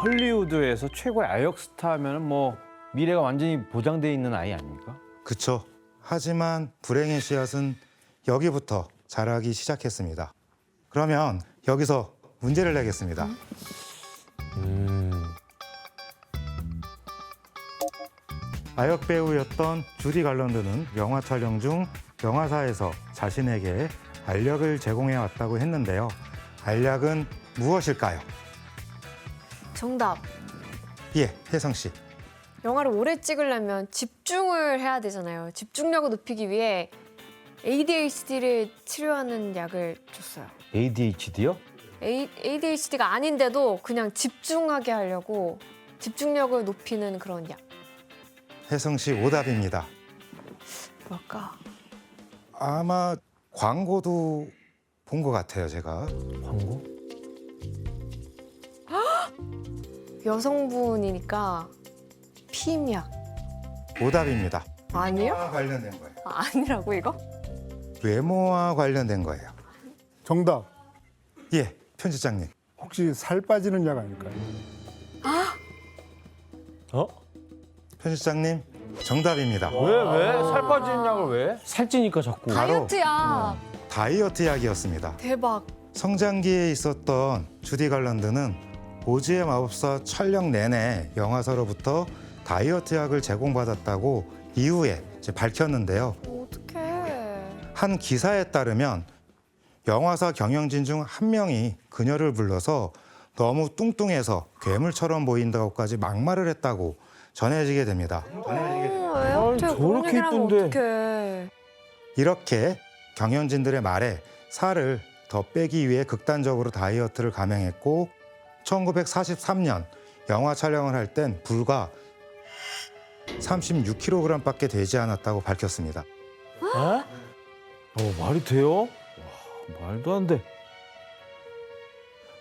헐리우드에서 최고의 아역 스타면은 뭐 미래가 완전히 보장돼 있는 아이 아닙니까? 그쵸. 하지만 불행의 씨앗은 여기부터 자라기 시작했습니다. 그러면 여기서 문제를 내겠습니다. 아역 배우였던 주디 갈런드는 영화 촬영 중 영화사에서 자신에게 알약을 제공해 왔다고 했는데요. 알약은 무엇일까요? 정답. 예, 혜성 씨. 영화를 오래 찍으려면 집중을 해야 되잖아요. 집중력을 높이기 위해 ADHD를 치료하는 약을 줬어요. ADHD요? ADHD가 아닌데도 그냥 집중하게 하려고 집중력을 높이는 그런 약. 혜성 씨 오답입니다. 뭘까? 아마 광고도 본 것 같아요, 제가. 광고? 여성분이니까 피임약. 오답입니다. 아니요? 외모와 관련된 거예요. 아니라고 이거? 외모와 관련된 거예요. 정답. 예, 편집장님. 혹시 살 빠지는 약 아닐까요? 어? 편집장님, 정답입니다. 왜? 살 빠지는 약을 왜? 살찌니까 자꾸. 바로 다이어트 약. 다이어트 약이었습니다. 대박. 성장기에 있었던 주디 갈런드는 오즈의 마법사 촬영 내내 영화사로부터 다이어트 약을 제공받았다고 이후에 이제 밝혔는데요. 어떡해. 한 기사에 따르면 영화사 경영진 중 한 명이 그녀를 불러서 너무 뚱뚱해서 괴물처럼 보인다고까지 막말을 했다고 전해지게 됩니다. 왜 저렇게 그런 얘기를 하면 이쁜데. 어떡해. 이렇게 경영진들의 말에 살을 더 빼기 위해 극단적으로 다이어트를 감행했고 1943년 영화 촬영을 할 땐 불과 36kg밖에 되지 않았다고 밝혔습니다. 말이 돼요? 와, 말도 안 돼.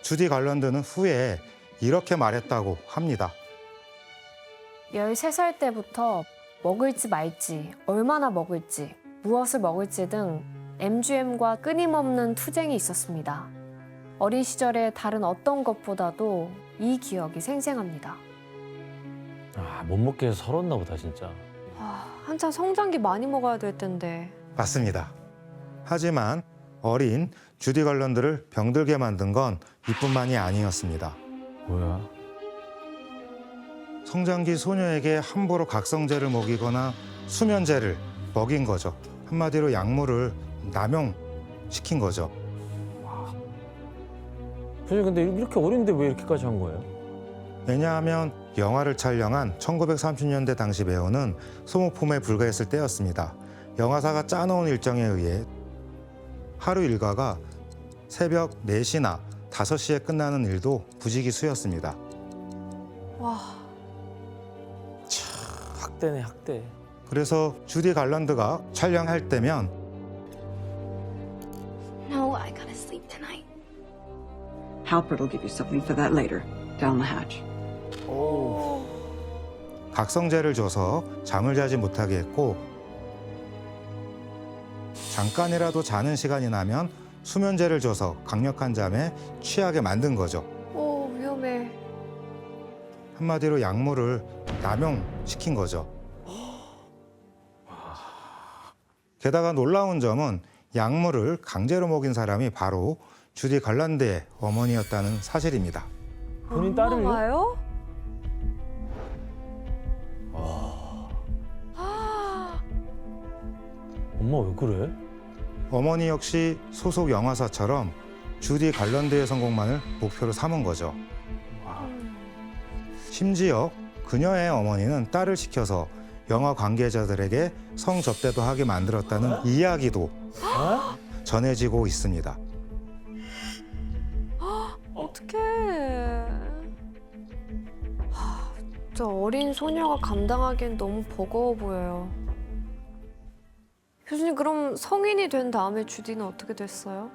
주디 갈런드는 후에 이렇게 말했다고 합니다. 13살 때부터 먹을지 말지, 얼마나 먹을지, 무엇을 먹을지 등 MGM과 끊임없는 투쟁이 있었습니다. 어린 시절에 다른 어떤 것보다도 이 기억이 생생합니다. 못 먹게 해서 서렀나 보다 진짜. 한참 성장기 많이 먹어야 될 텐데. 맞습니다. 하지만 어린 주디 갈런드를 병들게 만든 건 이뿐만이 아니었습니다. 뭐야? 성장기 소녀에게 함부로 각성제를 먹이거나 수면제를 먹인 거죠. 한마디로 약물을 남용시킨 거죠. 선생님 근데 이렇게 어린데 왜 이렇게까지 한 거예요? 왜냐하면 영화를 촬영한 1930년대 당시 배우는 소모품에 불과했을 때였습니다. 영화사가 짜놓은 일정에 의해 하루 일과가 새벽 4시나 5시에 끝나는 일도 부지기수였습니다. 와, 학대네 학대. 그래서 주디 갈런드가 촬영할 때면 No, I gotta sleep tonight. Halpert will give you something for that later, down the hatch. 각성제를 줘서 잠을 자지 못하게 했고 잠깐이라도 자는 시간이 나면 수면제를 줘서 강력한 잠에 취하게 만든 거죠. 오, 위험해. 한마디로 약물을 남용시킨 거죠. 게다가 놀라운 점은 약물을 강제로 먹인 사람이 바로 주디 갈런드의 어머니였다는 사실입니다. 본인 딸을요? 엄마가요? 엄마 왜 그래? 어머니 역시 소속 영화사처럼 주디 갈런드의 성공만을 목표로 삼은 거죠. 심지어 그녀의 어머니는 딸을 시켜서 영화 관계자들에게 성접대도 하게 만들었다는 이야기도 전해지고 있습니다. 어떡해. 저 어린 소녀가 감당하기엔 너무 버거워 보여요. 교수님, 그럼 성인이 된 다음에 주디는 어떻게 됐어요?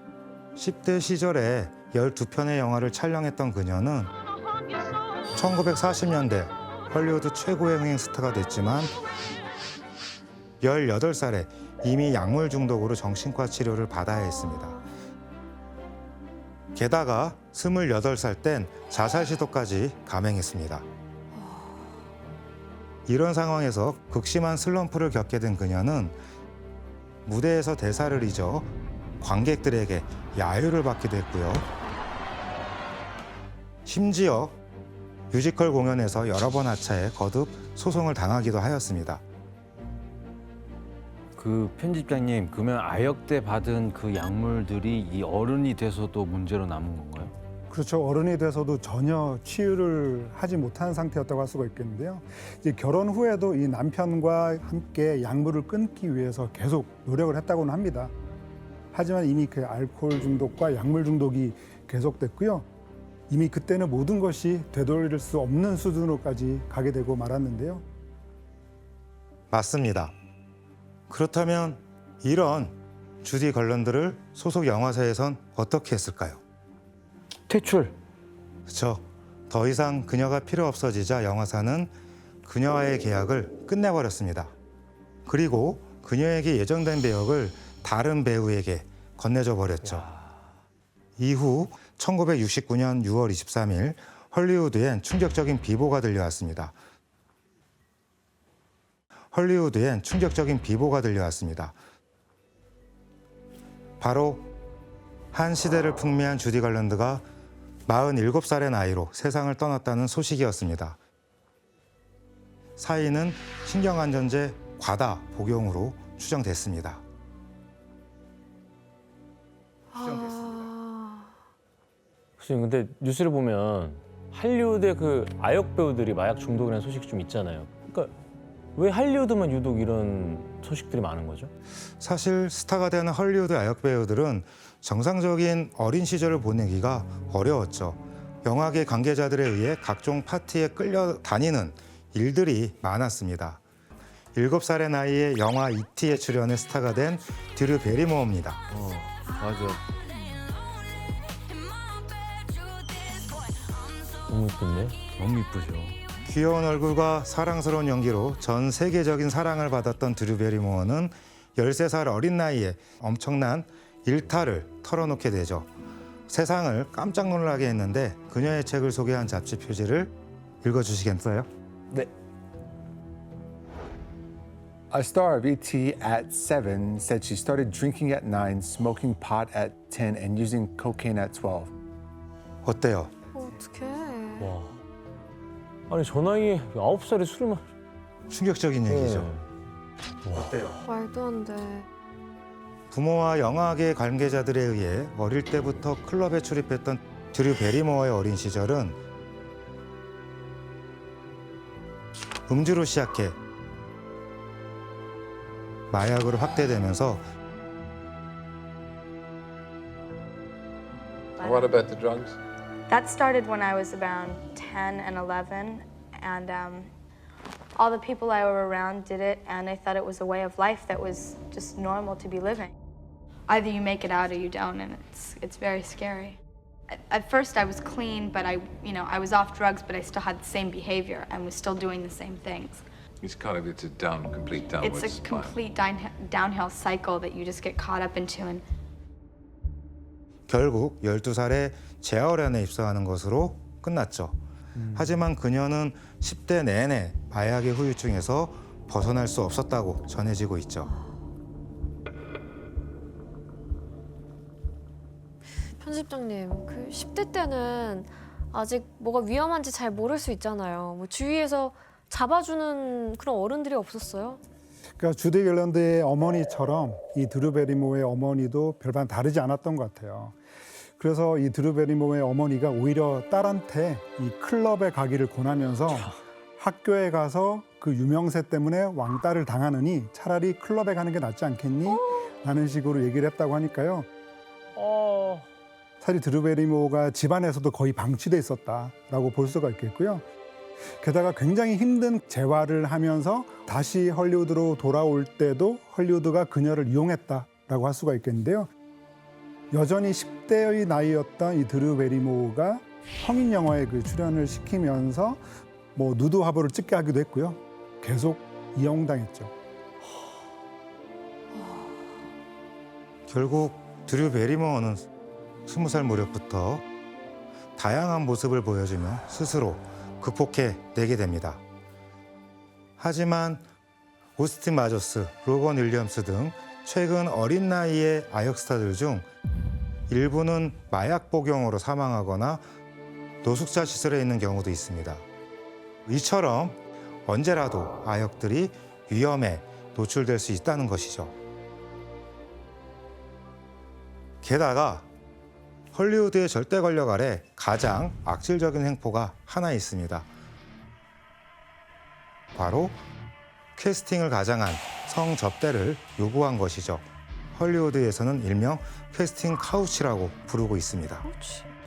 10대 시절에 12편의 영화를 촬영했던 그녀는 1940년대 헐리우드 최고의 흥행 스타가 됐지만 18살에 이미 약물 중독으로 정신과 치료를 받아야 했습니다. 게다가 28살 땐 자살 시도까지 감행했습니다. 이런 상황에서 극심한 슬럼프를 겪게 된 그녀는 무대에서 대사를 잊어 관객들에게 야유를 받기도 했고요. 심지어 뮤지컬 공연에서 여러 번 하차해 거듭 소송을 당하기도 하였습니다. 그 편집장님, 그러면 아역 때 받은 그 약물들이 이 어른이 돼서도 문제로 남은 건가요? 그렇죠. 어른이 돼서도 전혀 치유를 하지 못한 상태였다고 할 수가 있겠는데요. 이제 결혼 후에도 이 남편과 함께 약물을 끊기 위해서 계속 노력을 했다고는 합니다. 하지만 이미 그 알코올 중독과 약물 중독이 계속됐고요. 이미 그때는 모든 것이 되돌릴 수 없는 수준으로까지 가게 되고 말았는데요. 맞습니다. 그렇다면 이런 주디 걸런드를 소속 영화사에선 어떻게 했을까요? 퇴출. 그렇죠. 더 이상 그녀가 필요 없어지자 영화사는 그녀와의 계약을 끝내버렸습니다. 그리고 그녀에게 예정된 배역을 다른 배우에게 건네줘 버렸죠. 이후 1969년 6월 23일 헐리우드엔 충격적인 비보가 들려왔습니다. 바로 한 시대를 풍미한 주디 걸런드가 47살의 나이로 세상을 떠났다는 소식이었습니다. 사인은 신경안전제 과다 복용으로 추정됐습니다. 선생님, 근데 뉴스를 보면 할리우드의 그 아역 배우들이 마약 중독이라는 소식이 좀 있잖아요. 그러니까 왜 할리우드만 유독 이런 소식들이 많은 거죠? 사실 스타가 되는 헐리우드 아역 배우들은 정상적인 어린 시절을 보내기가 어려웠죠. 영화계 관계자들에 의해 각종 파티에 끌려다니는 일들이 많았습니다. 7살의 나이에 영화 E.T에 출연해 스타가 된 드류 베리모어입니다. 맞아. 너무 예쁜데? 너무 이쁘죠. 귀여운 얼굴과 사랑스러운 연기로 전 세계적인 사랑을 받았던 드류 베리모어는 13살 어린 나이에 엄청난 일탈을 털어놓게 되죠. 세상을 깜짝 놀라게 했는데 그녀의 책을 소개한 잡지 표지를 읽어주시겠어요? 네. A star of E.T. at 7 said she started drinking at 9, smoking pot at 10, and using cocaine at 12. 어때요? 어떡해. 와. 아니 저 나이에 9살에 술을 충격적인 얘기죠. 어때요? 말도 안 돼. 부모와 영화계 관계자들에 의해 어릴 때부터 클럽에 출입했던 드류 베리모어의 어린 시절은 음주로 시작해 마약으로 확대되면서 What about the drugs? That started when I was around 10 and 11, and all the people I were around did it, and I thought it was a way of life that was just normal to be living. Either you make it out or you don't, and it's very scary. At first I was clean, but I was off drugs, but I still had the same behavior and was still doing the same things. It's a complete downward It's a complete downhill cycle that you just get caught up into, and 결국 12살에 재활원에 입소하는 것으로 끝났죠. 하지만 그녀는 10대 내내 마약의 후유증에서 벗어날 수 없었다고 전해지고 있죠. 편집장님, 그 10대 때는 아직 뭐가 위험한지 잘 모를 수 있잖아요. 뭐 주위에서 잡아주는 그런 어른들이 없었어요? 그러니까 주디 갤런드의 어머니처럼 이 드류 베리모어의 어머니도 별반 다르지 않았던 것 같아요. 그래서 이 드류 베리모어의 어머니가 오히려 딸한테 이 클럽에 가기를 권하면서 학교에 가서 그 유명세 때문에 왕따를 당하느니 차라리 클럽에 가는 게 낫지 않겠니? 라는 식으로 얘기를 했다고 하니까요. 사실 드류 베리모어가 집안에서도 거의 방치돼 있었다라고 볼 수가 있겠고요. 게다가 굉장히 힘든 재활을 하면서 다시 헐리우드로 돌아올 때도 헐리우드가 그녀를 이용했다라고 할 수가 있겠는데요. 여전히 10대의 나이였던 이 드류 베리모어가 성인 영화에 그 출연을 시키면서 뭐 누드 화보를 찍게 하기도 했고요. 계속 이용당했죠. 결국 드류 베리모어는 20살 무렵부터 다양한 모습을 보여주며 스스로 극복해내게 됩니다. 하지만 오스틴 마조스, 로건 윌리엄스 등 최근 어린 나이의 아역 스타들 중 일부는 마약 복용으로 사망하거나 노숙자 시설에 있는 경우도 있습니다. 이처럼 언제라도 아역들이 위험에 노출될 수 있다는 것이죠. 게다가 헐리우드의 절대 권력 아래 가장 악질적인 횡포가 하나 있습니다. 바로 캐스팅을 가장한 성접대를 요구한 것이죠. 헐리우드에서는 일명 캐스팅 카우치라고 부르고 있습니다.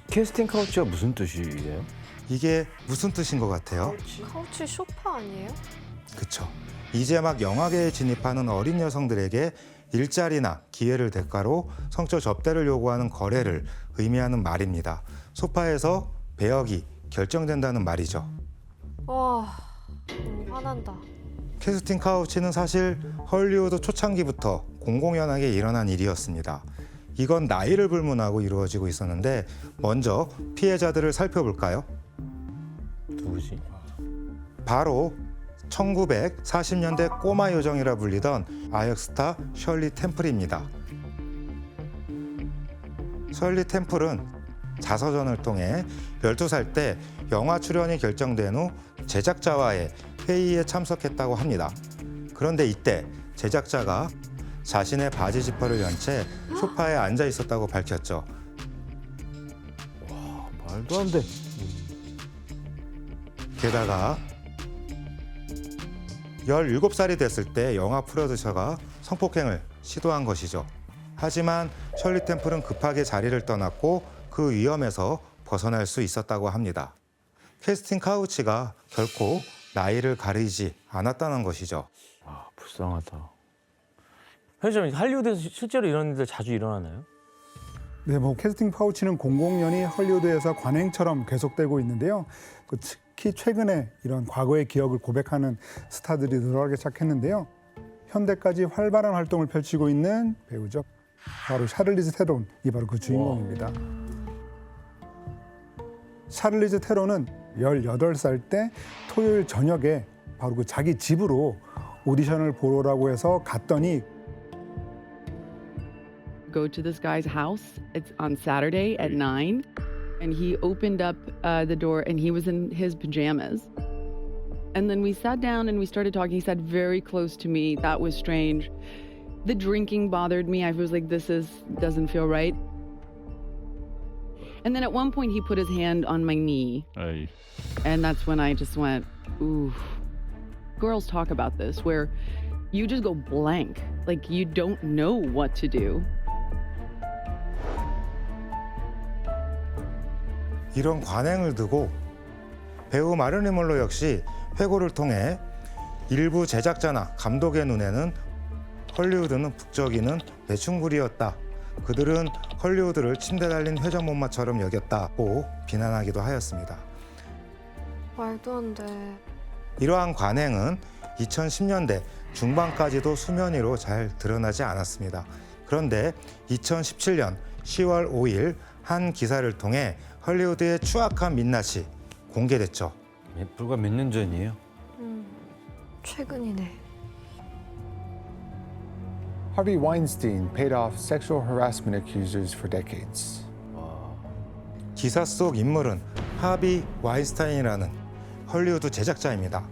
캐스팅 카우치가 무슨 뜻이에요? 이게 무슨 뜻인 것 같아요? 카우치 소파 아니에요? 그쵸. 이제 막 영화계에 진입하는 어린 여성들에게 일자리나 기회를 대가로 성적 접대를 요구하는 거래를 의미하는 말입니다. 소파에서 배역이 결정된다는 말이죠. 와, 너무 화난다. 캐스팅 카우치는 사실 헐리우드 초창기부터 공공연하게 일어난 일이었습니다. 이건 나이를 불문하고 이루어지고 있었는데 먼저 피해자들을 살펴볼까요? 누구지? 바로 1940년대 꼬마 요정이라 불리던 아역 스타 셜리 템플입니다. 셜리 템플은 자서전을 통해 12살 때 영화 출연이 결정된 후 제작자와의 회의에 참석했다고 합니다. 그런데 이때 제작자가 자신의 바지 지퍼를 연 채 소파에 앉아 있었다고 밝혔죠. 말도 안 돼. 게다가 17살이 됐을 때 영화 프로듀서가 성폭행을 시도한 것이죠. 하지만 셜리 템플은 급하게 자리를 떠났고 그 위험에서 벗어날 수 있었다고 합니다. 캐스팅 카우치가 결코 나이를 가리지 않았다는 것이죠. 아, 불쌍하다. 편의점 할리우드에서 실제로 이런 일들 자주 일어나나요? 네, 뭐 캐스팅 파우치는 공공연히 헐리우드에서 관행처럼 계속되고 있는데요. 특히 최근에 이런 과거의 기억을 고백하는 스타들이 늘어나기 시작했는데요. 현대까지 활발한 활동을 펼치고 있는 배우죠. 바로 샤를리즈 테론이 바로 그 주인공입니다. 샤를리즈 테론은 18살 때 토요일 저녁에 바로 그 자기 집으로 오디션을 보러라고 해서 갔더니 go to this guy's house. It's on Saturday at 9. And he opened up the door and he was in his pajamas. And then we sat down and we started talking. He sat very close to me. That was strange. The drinking bothered me. I was like, doesn't feel right. And then at one point he put his hand on my knee. 아이. And that's when I just went, ooh. Girls talk about this where you just go blank. Like you don't know what to do. 이런 관행을 두고 배우 마릴린 먼로 역시 회고를 통해 일부 제작자나 감독의 눈에는 헐리우드는 북적이는 매춘부리였다. 그들은 헐리우드를 침대 달린 회전목마처럼 여겼다고 비난하기도 하였습니다. 말도 안 돼. 이러한 관행은 2010년대 중반까지도 수면 위로 잘 드러나지 않았습니다. 그런데 2017년 10월 5일 한 기사를 통해 헐리우드의 추악한 민낯이 공개됐죠. 불과 몇 년 전이에요? 최근이네. Harvey Weinstein paid off sexual harassment accusers for decades. 기사 속 인물은 하비 와인스타인이라는 헐리우드 제작자입니다.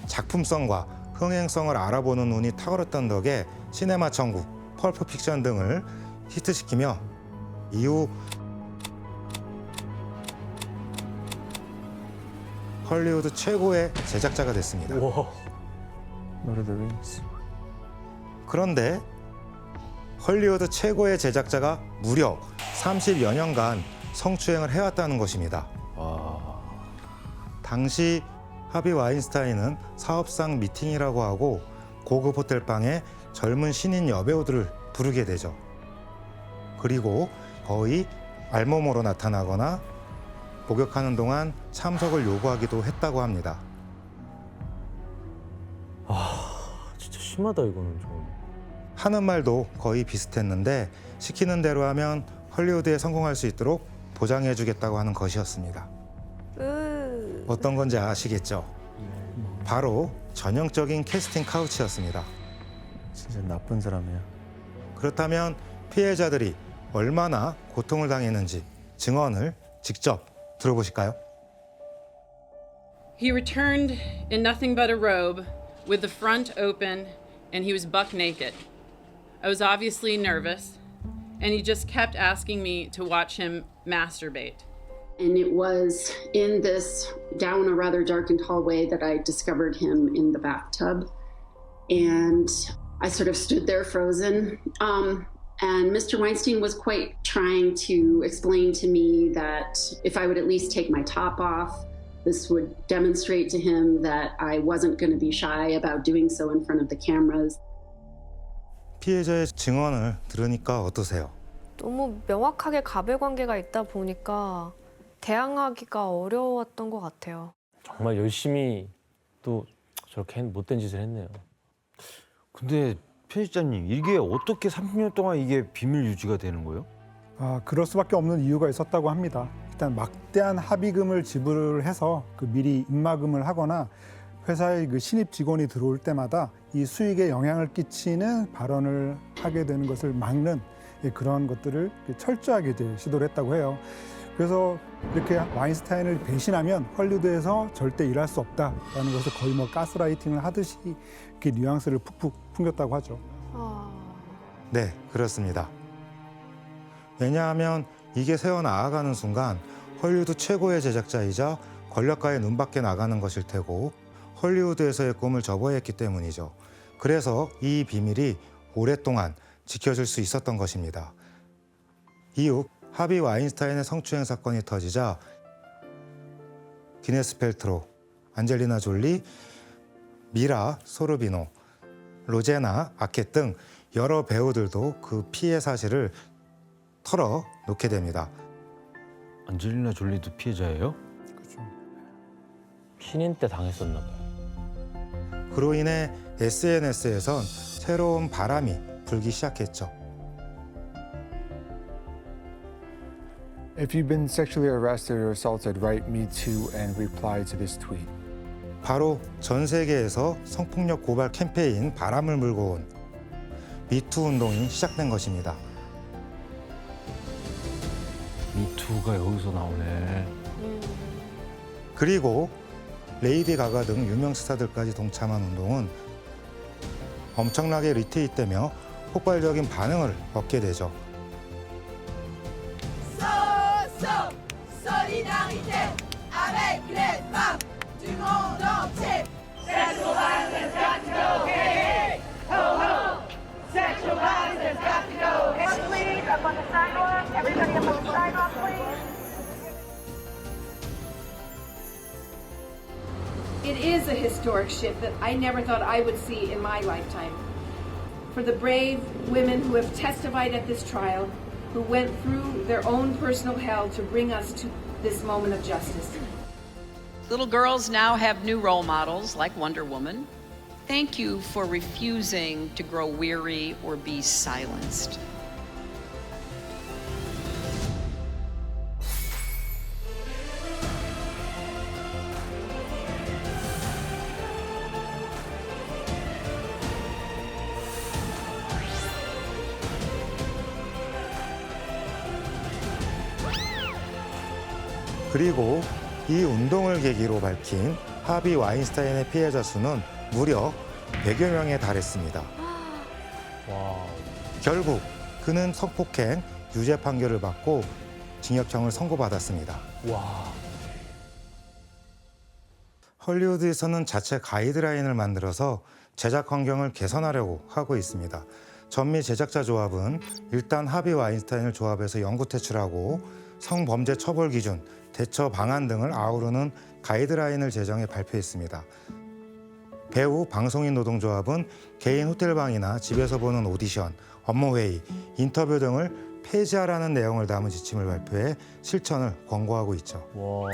작품성과 흥행성을 알아보는 눈이 탁월했던 덕에 시네마 천국, 펄프 픽션 등을 히트시키며 이후 헐리우드 최고의 제작자가 됐습니다. 와. Lord of the Rings. 그런데 헐리우드 최고의 제작자가 무려 30여 년간 성추행을 해왔다는 것입니다. 당시 하비 와인스타인은 사업상 미팅이라고 하고 고급 호텔방에 젊은 신인 여배우들을 부르게 되죠. 그리고 거의 알몸으로 나타나거나 목욕하는 동안 참석을 요구하기도 했다고 합니다. 진짜 심하다 이거는 좀. 하는 말도 거의 비슷했는데 시키는 대로 하면 헐리우드에 성공할 수 있도록 보장해주겠다고 하는 것이었습니다. 어떤 건지 아시겠죠? 바로 전형적인 캐스팅 카우치였습니다. 진짜 나쁜 사람이야. 그렇다면 피해자들이 얼마나 고통을 당했는지 증언을 직접 들어보실까요? He returned in nothing but a robe, with the front open, and he was buck naked. I was obviously nervous, and he just kept asking me to watch him masturbate. And it was in this down a rather darkened hallway that I discovered him in the bathtub. And I sort of stood there frozen. And Mr. Weinstein was quite trying to explain to me that if I would at least take my top off, this would demonstrate to him that I wasn't going to be shy about doing so in front of the cameras. 피해자의 증언을 들으니까 어떠세요? 너무 명확하게 가배관계가 있다 보니까 대항하기가 어려웠던 것 같아요. 정말 열심히 또 저렇게 못된 짓을 했네요. 근데 편집자님, 이게 어떻게 30년 동안 이게 비밀 유지가 되는 거예요? 그럴 수밖에 없는 이유가 있었다고 합니다. 일단 막대한 합의금을 지불해서 미리 입막음을 하거나 회사의 신입 직원이 들어올 때마다 이 수익에 영향을 끼치는 발언을 하게 되는 것을 막는 그런 것들을 철저하게 이제 시도를 했다고 해요. 그래서 이렇게 와인스타인을 배신하면 헐리우드에서 절대 일할 수 없다라는 것을 거의 가스라이팅을 하듯이 이렇게 뉘앙스를 푹푹 풍겼다고 하죠. 네, 그렇습니다. 왜냐하면 이게 새어나가는 순간 헐리우드 최고의 제작자이자 권력가의 눈밖에 나가는 것일 테고 헐리우드에서의 꿈을 접어야 했기 때문이죠. 그래서 이 비밀이 오랫동안 지켜질 수 있었던 것입니다. 이후 하비 와인스타인의 성추행 사건이 터지자 기네스 펠트로, 안젤리나 졸리, 미라 소르비노, 로제나 아켓 등 여러 배우들도 그 피해 사실을 털어놓게 됩니다. 안젤리나 졸리도 피해자예요? 그렇죠. 신인 때 당했었나 봐요. 그로 인해 SNS에선 새로운 바람이 불기 시작했죠. If you've been sexually arrested or assaulted, write me too and reply to this tweet. 바로 전 세계에서 성폭력 고발 캠페인 바람을 물고 온 미투 운동이 시작된 것입니다. 미투가 여기서 나오네. 그리고 레이디 가가 등 유명 스타들까지 동참한 운동은 엄청나게 리트윗되며 폭발적인 반응을 얻게 되죠. It is a historic shift that I never thought I would see in my lifetime. For the brave women who have testified at this trial, who went through their own personal hell to bring us to this moment of justice. Little girls now have new role models like Wonder Woman. Thank you for refusing to grow weary or be silenced. 그리고 이 운동을 계기로 밝힌 하비 와인스타인의 피해자 수는 무려 100여 명에 달했습니다. 와. 결국 그는 성폭행 유죄 판결을 받고 징역형을 선고받았습니다. 와. 헐리우드에서는 자체 가이드라인을 만들어서 제작 환경을 개선하려고 하고 있습니다. 전미 제작자 조합은 일단 하비 와인스타인을 조합해서 영구 퇴출하고 성범죄 처벌 기준, 대처 방안 등을 아우르는 가이드라인을 제정해 발표했습니다. 배우, 방송인 노동조합은 개인 호텔방이나 집에서 보는 오디션, 업무회의, 인터뷰 등을 폐지하라는 내용을 담은 지침을 발표해 실천을 권고하고 있죠. 와.